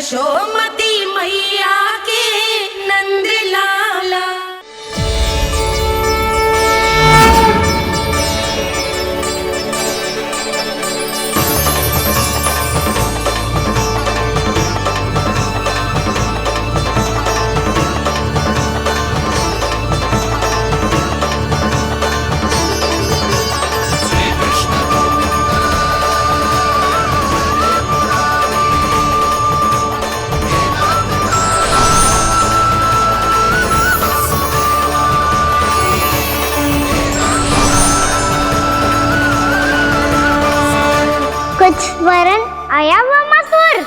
यशोमती मैया के नंद लाला। कुछ वरन आया हुआ मसूर।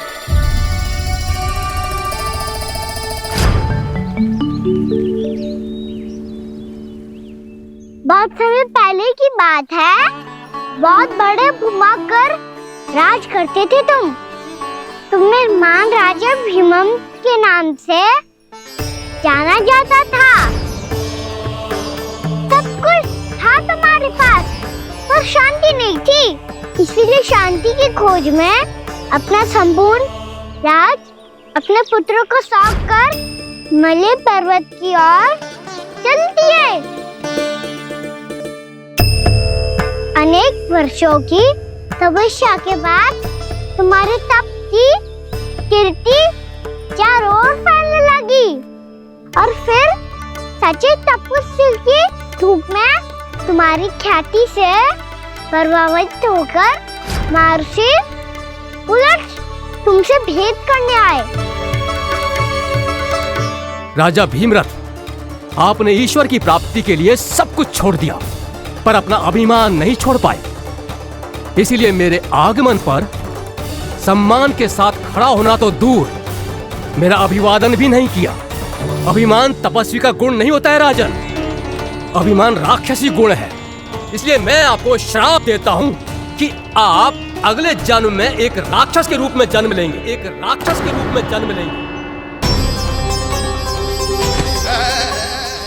बहुत समय पहले की बात है, बहुत बड़े भूमाकर राज करते थे तुम्हें मान राजा भीमम के नाम से जाना जाता था। सब कुछ था तुम्हारे पास, पर शांति नहीं थी। इसीलिए शांति की खोज में अपना संपूर्ण राज अपने पुत्रों को सौंप कर मलय पर्वत की ओर चल दिए। अनेक वर्षों की तपस्या के बाद तुम्हारे तप की कीर्ति चारों ओर फैलने लगी और फिर सच्चे तपस्वी की धूप में तुम्हारी ख्याति से प्रभावित होकर महर्षि उलट तुमसे भेंट करने आए। राजा भीमरथ, आपने ईश्वर की प्राप्ति के लिए सब कुछ छोड़ दिया, पर अपना अभिमान नहीं छोड़ पाए। इसीलिए मेरे आगमन पर सम्मान के साथ खड़ा होना तो दूर, मेरा अभिवादन भी नहीं किया। अभिमान तपस्वी का गुण नहीं होता है राजन, अभिमान राक्षसी गुण है। इसलिए मैं आपको श्राप देता हूँ कि आप अगले जन्म में एक राक्षस के रूप में जन्म लेंगे, एक राक्षस के रूप में जन्म लेंगे।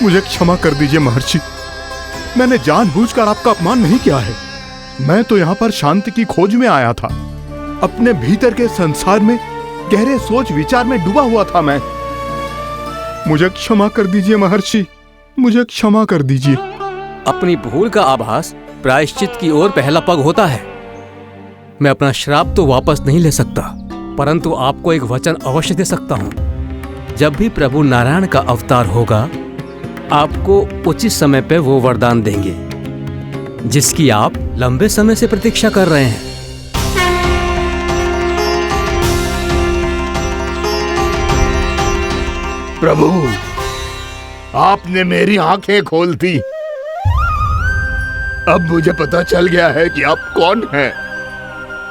मुझे क्षमा कर दीजिए महर्षि, मैंने जानबूझकर आपका अपमान नहीं किया है। मैं तो यहाँ पर शांति की खोज में आया था। अपने भीतर के संसार में गहरे सोच विचार में डूबा हुआ था मैं। मुझे क्षमा कर दीजिए महर्षि, मुझे क्षमा कर दीजिए। अपनी भूल का आभास प्रायश्चित की ओर पहला पग होता है। मैं अपना श्राप तो वापस नहीं ले सकता, परंतु आपको एक वचन अवश्य दे सकता हूँ। जब भी प्रभु नारायण का अवतार होगा, आपको उचित समय पे वो वरदान देंगे जिसकी आप लंबे समय से प्रतीक्षा कर रहे हैं। प्रभु, आपने मेरी आंखें खोल दी। अब मुझे पता चल गया है कि आप कौन हैं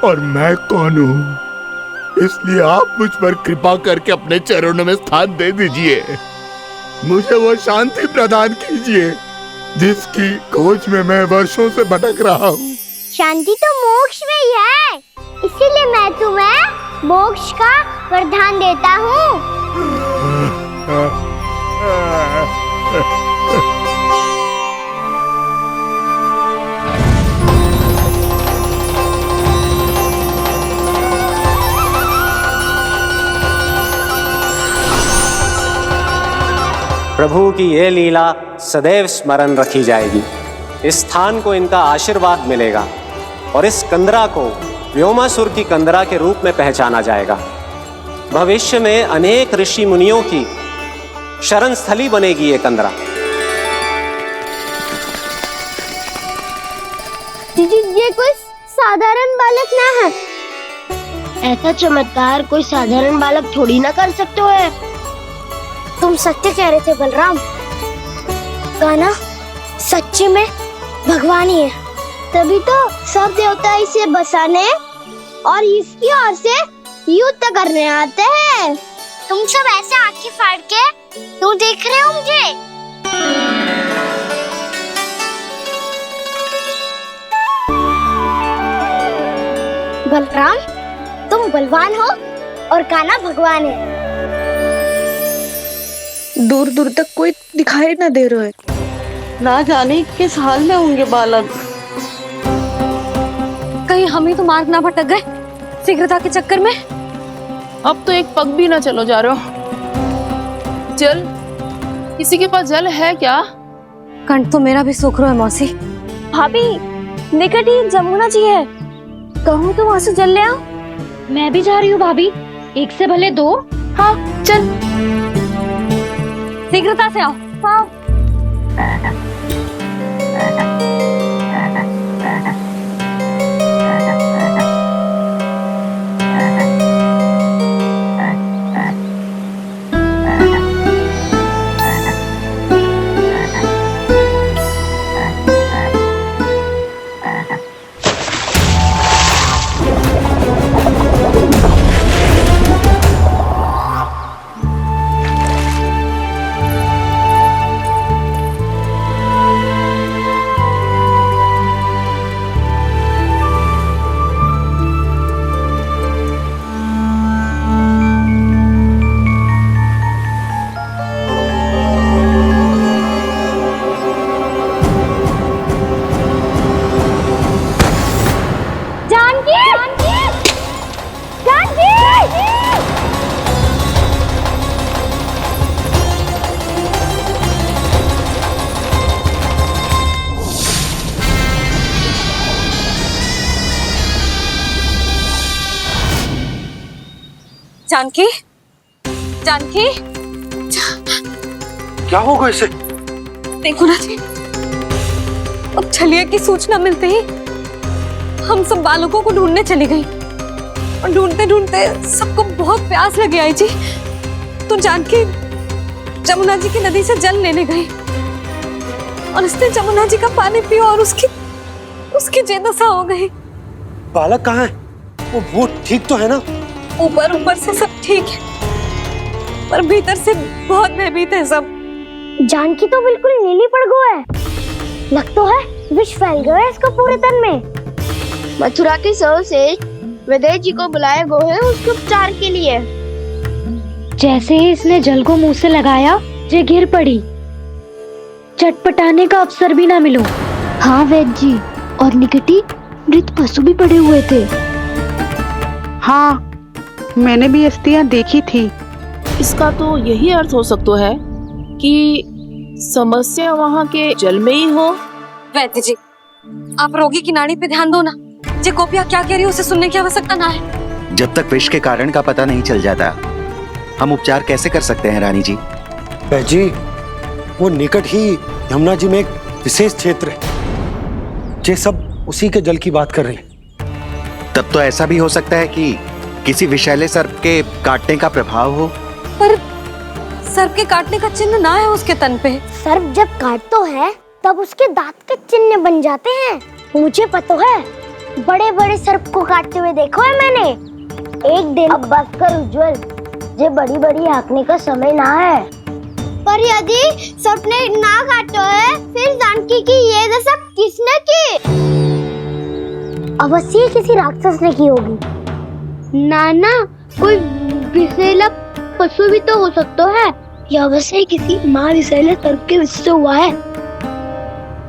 और मैं कौन हूँ। इसलिए आप मुझ पर कृपा करके अपने चरणों में स्थान दे दीजिए। मुझे वो शांति प्रदान कीजिए जिसकी खोज में मैं वर्षों से भटक रहा हूँ। शांति तो मोक्ष में ही है, इसीलिए मैं तुम्हें मोक्ष का वरदान देता हूँ। प्रभु की ये लीला सदैव स्मरण रखी जाएगी। इस स्थान को इनका आशीर्वाद मिलेगा और इस कंदरा को व्योमासुर की कंदरा के रूप में पहचाना जाएगा। भविष्य में अनेक ऋषि मुनियों की शरण स्थली बनेगी ये कंदरा। दीदी, ये कोई साधारण बालक ना है। ऐसा चमत्कार कोई साधारण बालक थोड़ी ना कर सकते हो। तुम सत्य कह रहे थे बलराम, गाना सच्ची में भगवान ही है। तभी तो सब देवता इसे बसाने और इसकी ओर से युद्ध करने आते हैं। तुम सब ऐसे आंखें फाड़ के क्यों देख रहे हो मुझे? बलराम, तुम बलवान हो और कान्हा भगवान है। दूर दूर तक कोई दिखाई न दे रहा है, ना जाने किस हाल में होंगे बालक। कहीं हम ही तो मार्ग ना भटक गए शीघ्रता के चक्कर में। अब तो एक पग भी ना चलो जा रहे हो। जल, किसी के पास जल है क्या? कंठ तो मेरा भी सूख रहा है मौसी। भाभी, निकट ही जमुना जी है, कहूँ तो वहाँ से जल ले आओ। मैं भी जा रही हूँ भाभी, एक से भले दो। हाँ चल। शीघ्रता से आओ। हाँ। जानकी, जानकी, क्या होगा इसे? देखो ना जी, अब छलिया की सूचना मिलते ही हम सब बालकों को ढूंढने चली गई और ढूंढते ढूंढते सबको बहुत प्यास लगी आई जी। तो जानकी जमुना जी की नदी से जल लेने गई और उसने जमुना जी का पानी पिया और उसकी जेदशा हो गई। बालक कहाँ है? वो ठीक तो है ना? ऊपर से सब ठीक है, पर भीतर से बहुत भयभीत है सब। जानकी तो बिल्कुल नीली पड़ गया है, लग तो है विष फैल गया है इसको पूरे तन में। मथुरा के सर्वश्रेष्ठ विदेह जी को बुलाए गए हैं उसके उपचार के लिए। जैसे ही इसने जल को मुंह से लगाया, ये गिर पड़ी। चटपटाने का अवसर भी ना मिलो। हाँ वैद्य जी, और निकटी मृत पशु भी पड़े हुए थे। हाँ, मैंने भी अस्थियां देखी थी। इसका तो यही अर्थ हो सकता है कि समस्या वहाँ के जल में ही हो। वैद्य जी, आप रोगी की नाड़ी पे ध्यान दो ना। जे गोपिया क्या कह रही है उसे सुनने की आवश्यकता ना है। जब तक विष के कारण का पता नहीं चल जाता, हम उपचार कैसे कर सकते हैं रानी जी? जी, वो निकट ही यमुना जी में एक विशेष क्षेत्र है, जे सब उसी के जल की बात कर रहे हैं। तब तो ऐसा भी हो सकता है कि किसी विषैले सर्प के काटने का प्रभाव हो। पर सर्प के काटने का चिन्ह ना है उसके तन पे। सर्प जब काटता है तब उसके दांत के चिन्ह बन जाते हैं। मुझे पता है, बड़े बड़े सर्प को काटते हुए देखो है मैंने। एक दिन अब बस कर उज्जवल, ये बड़ी बड़ी हाँकने का समय ना है। पर यदि सर्प ने ना काटा है, फिर जानकी की ये दशा किसने की? अवश्य किसी राक्षस ने की होगी। ना, कोई विषैला पशु भी तो हो सकता है। यह अवश्य किसी महाविषैले सर्प के विष से हुआ है।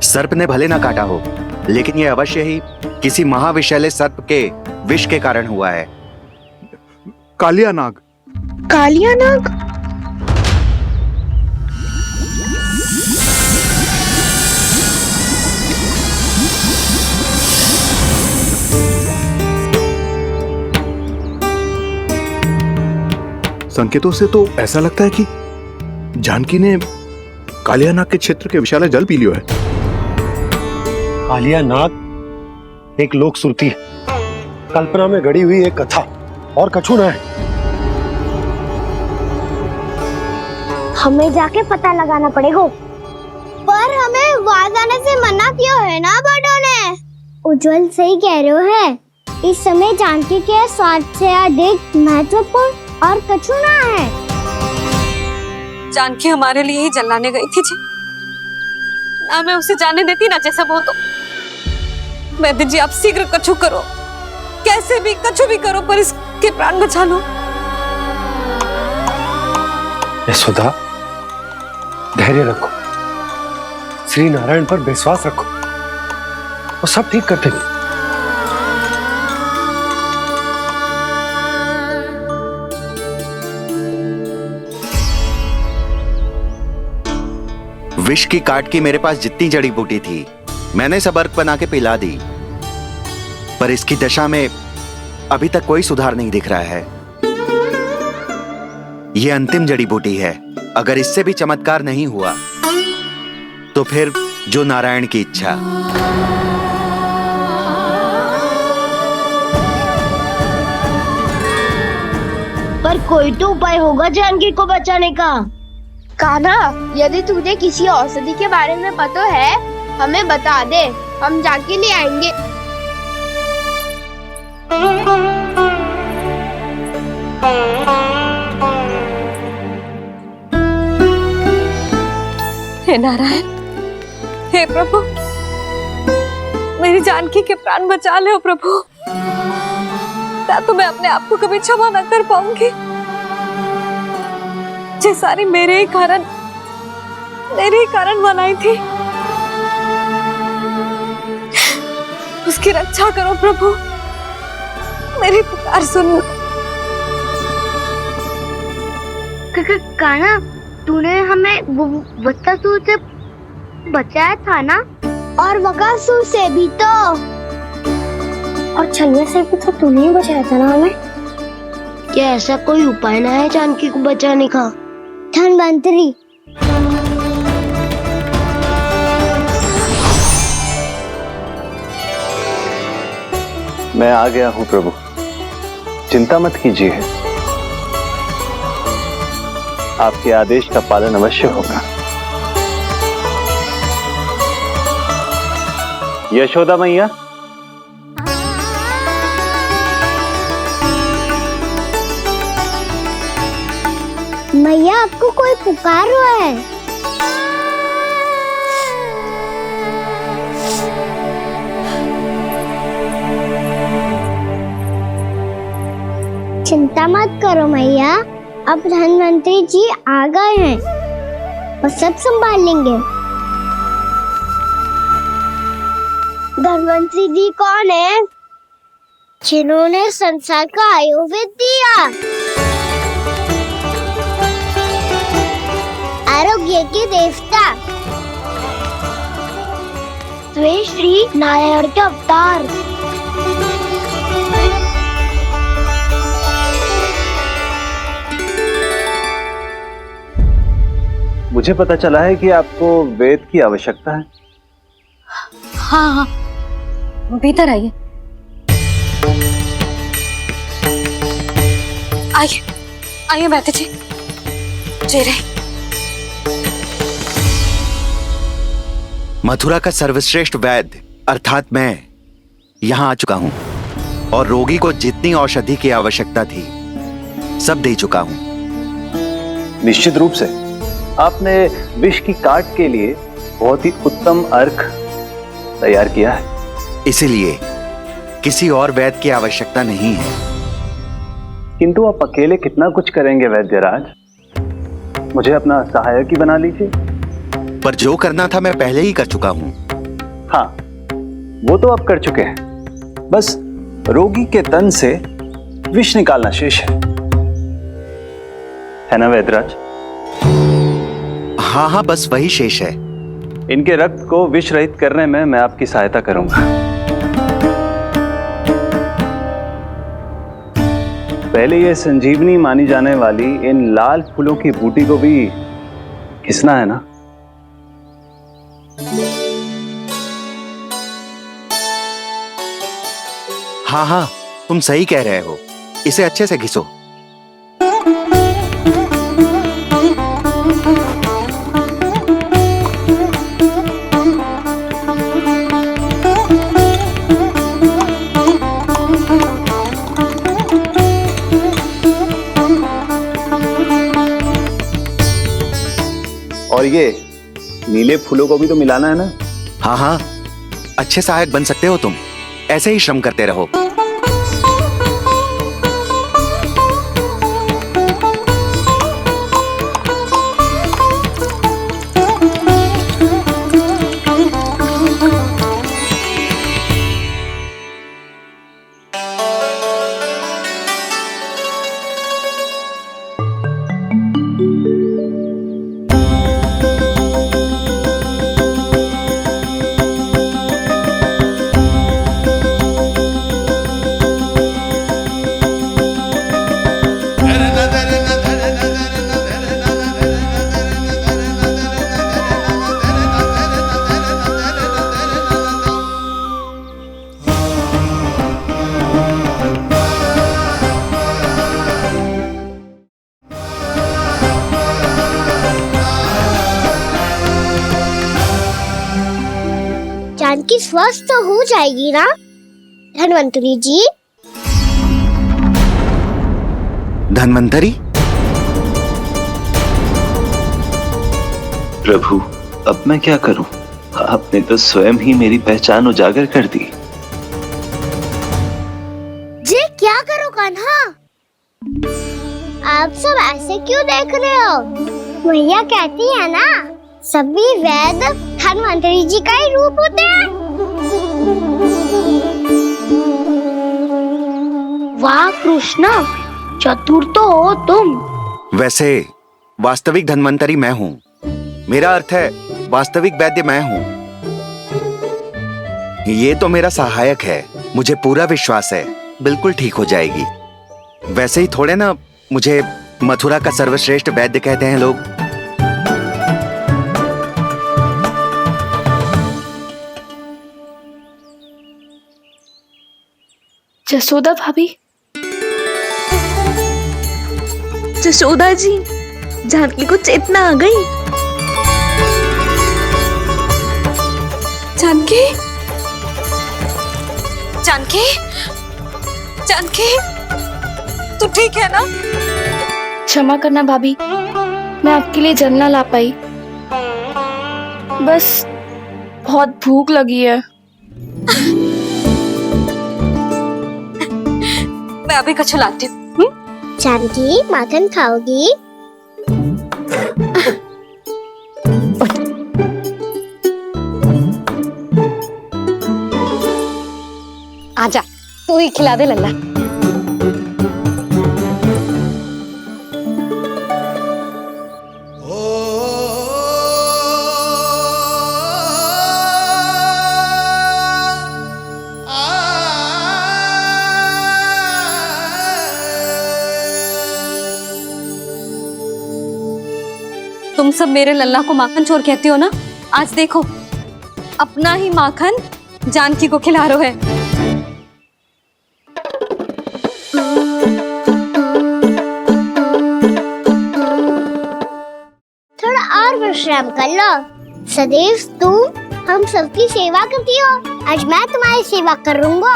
सर्प ने भले ना काटा हो, लेकिन यह अवश्य ही किसी महाविषैले सर्प के विष के कारण हुआ है। कालिया नाग। कालिया नाग? संकेतों से तो ऐसा लगता है कि जानकी ने कालिया नाग के क्षेत्र के विशाल जल पी लियो है। कालिया नाग एक लोक श्रुति है, कल्पना में गढ़ी हुई एक कथा, और कछु ना है। हमें जाके पता लगाना पड़ेगा। पर हमें वहां जाने से मना किया है ना बड़ों ने। उज्जवल सही कह रहे हो है, इस समय जानकी के स्वार्थ से अधिक महत्वपूर्ण और कछु ना है। जानकी हमारे लिए ही जलाने गई थी जी, ना मैं उसे जाने देती ना जैसा वो। तो वैद्य जी, आप शीघ्र कछु करो, कैसे भी कछु भी करो, पर इसके प्राण बचा लो। यशोदा, धैर्य रखो, श्री नारायण पर विश्वास रखो, वो सब ठीक कर देंगे। विष की काट की मेरे पास जितनी जड़ी बूटी थी मैंने सब अर्क बना के पिला दी, पर इसकी दशा में अभी तक कोई सुधार नहीं दिख रहा है। यह अंतिम जड़ी बूटी है, अगर इससे भी चमत्कार नहीं हुआ तो फिर जो नारायण की इच्छा। पर कोई तो उपाय होगा जानकी को बचाने का। कान्हा, यदि तुझे किसी औषधि के बारे में पता है हमें बता दे, हम जाके ले आएंगे। हे नारायण, हे प्रभु, मेरी जानकी के प्राण बचा ले प्रभु। क्या तो मैं अपने आप को कभी क्षमा न कर पाऊंगी। ये सारी मेरे ही कारण बनाई थी। उसकी रक्षा करो प्रभु, मेरी पुकार सुनो। कान्हा, तूने हमें बकासुर से बचाया था ना? और बकासुर से भी तो, और छलवे से भी तो तूने ही बचाया था ना हमें। क्या ऐसा कोई उपाय ना है जानकी को बचाने का? धनवंतरी, मैं आ गया हूं प्रभु, चिंता मत कीजिए, आपके आदेश का पालन अवश्य होगा। यशोदा मैया, मैया आपको कोई पुकार रहा है। चिंता मत करो मैया, अब धनवंतरी जी आ गए हैं, वो सब संभाल लेंगे। धनवंतरी जी कौन है? जिन्होंने संसार का आयुर्वेद दिया, आरोग्य के देवता, वे श्री नारायण के अवतार। मुझे पता चला है कि आपको वेद की आवश्यकता है। हाँ, भीतर आइए। आइए बैठे जी। जय रे। मथुरा का सर्वश्रेष्ठ वैद्य अर्थात मैं यहां आ चुका हूं और रोगी को जितनी औषधि की आवश्यकता थी सब दे चुका हूं। निश्चित रूप से आपने विष की काट के लिए बहुत ही उत्तम अर्क तैयार किया है, इसलिए किसी और वैद्य की आवश्यकता नहीं है। किंतु आप अकेले कितना कुछ करेंगे वैद्यराज, मुझे अपना सहायक ही बना लीजिए। पर जो करना था मैं पहले ही कर चुका हूं। हाँ, वो तो आप कर चुके हैं, बस रोगी के तन से विष निकालना शेष है ना वैद्यराज? हाँ हाँ, बस वही शेष है। इनके रक्त को विष रहित करने में मैं आपकी सहायता करूंगा। पहले ये संजीवनी मानी जाने वाली इन लाल फूलों की बूटी को भी घिसना है ना? हाँ हाँ, तुम सही कह रहे हो, इसे अच्छे से घिसो। और ये नीले फूलों को भी तो मिलाना है ना? हाँ हाँ, अच्छे सहायक बन सकते हो तुम, ऐसे ही श्रम करते रहो। जानकी स्वस्थ तो हो जाएगी ना धन्वंतरी जी? धन्वंतरी? प्रभु, अब मैं क्या करूं? आपने तो स्वयं ही मेरी पहचान उजागर कर दी। जी क्या करो कान्हा? आप सब ऐसे क्यों देख रहे हो? मैया कहती है ना, सभी वैद धन्वंतरी जी का ही रूप होते हैं। वाह कृष्णा, चतुर तो हो तुम। वैसे वास्तविक धन्वंतरी मैं हूँ। मेरा अर्थ है वास्तविक वैद्य मैं हूँ। ये तो मेरा सहायक है। मुझे पूरा विश्वास है बिल्कुल ठीक हो जाएगी। वैसे ही थोड़े ना मुझे मथुरा का सर्वश्रेष्ठ वैद्य कहते हैं लोग। जसोदा भाभी, जसोदा जी, जानकी को चेतना आ गई। जानकी, जानकी, जानकी, तू ठीक है ना? क्षमा करना भाभी, मैं आपके लिए जल ना ला पाई। बस बहुत भूख लगी है। मैं अभी कछु लाती हूँ। जानकी माखन खाओगी? आजा, तू ही खिला दे लल्ला। तुम सब मेरे लल्ला को माखन चोर कहती हो ना? आज देखो, अपना ही माखन जानकी को खिला रहे है। थोड़ा और विश्राम कर लो। सदैव तुम हम सबकी सेवा करती हो, आज मैं तुम्हारी सेवा करूंगा।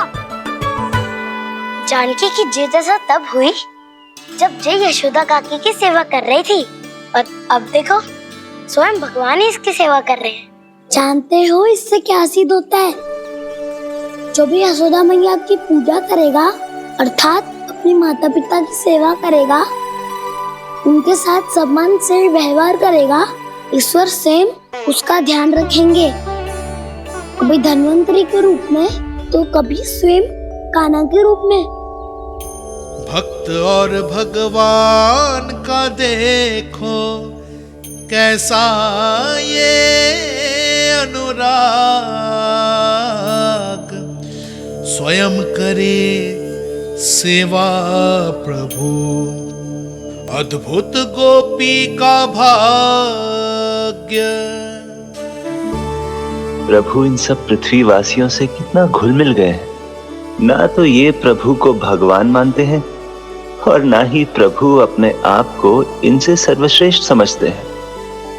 जानकी की जिद दशा तब हुई जब जय यशोदा काकी की सेवा कर रही थी, और अब देखो स्वयं भगवान ही इसकी सेवा कर रहे हैं। जानते हो इससे क्या सिद्ध होता है? जो भी यशोदा मैया की पूजा करेगा, अर्थात अपनी माता पिता की सेवा करेगा, उनके साथ सम्मान से व्यवहार करेगा, ईश्वर स्वयं उसका ध्यान रखेंगे। कभी धन्वंतरी के रूप में तो कभी स्वयं कान्हा के रूप में। भक्त और भगवान का देखो कैसा ये अनुराग, स्वयं करे सेवा प्रभु, अद्भुत गोपी का भाग्य। प्रभु इन सब पृथ्वीवासियों से कितना घुल मिल गए हैं। ना तो ये प्रभु को भगवान मानते हैं और ना ही प्रभु अपने आप को इनसे सर्वश्रेष्ठ समझते हैं।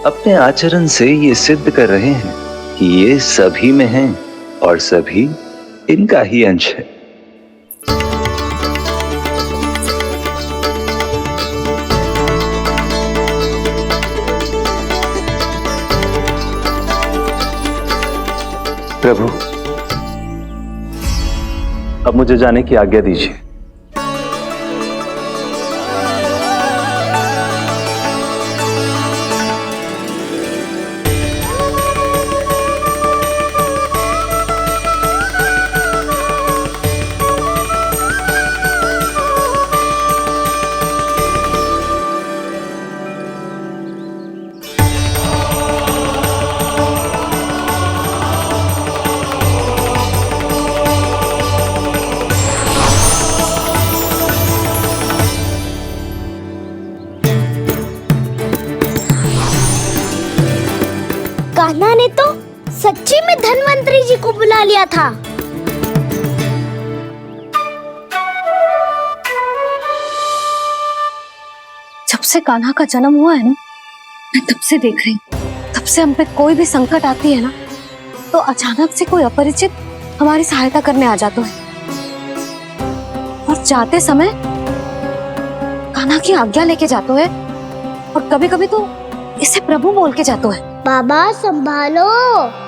अपने आचरण से ये सिद्ध कर रहे हैं कि ये सभी में हैं और सभी इनका ही अंश है। प्रभु, अब मुझे जाने की आज्ञा दीजिए। कान्हा ने तो सच्ची में धन्वंतरी जी को बुला लिया था। जब से कान्हा का जन्म हुआ है ना, मैं तब से देख रही हूँ, तब से हम पे कोई भी संकट आती है ना, तो तो अचानक से कोई अपरिचित हमारी सहायता करने आ जाता है और जाते समय कान्हा की आज्ञा लेके जाता है और कभी कभी तो इसे प्रभु बोल के जाता है। बाबा संभालो।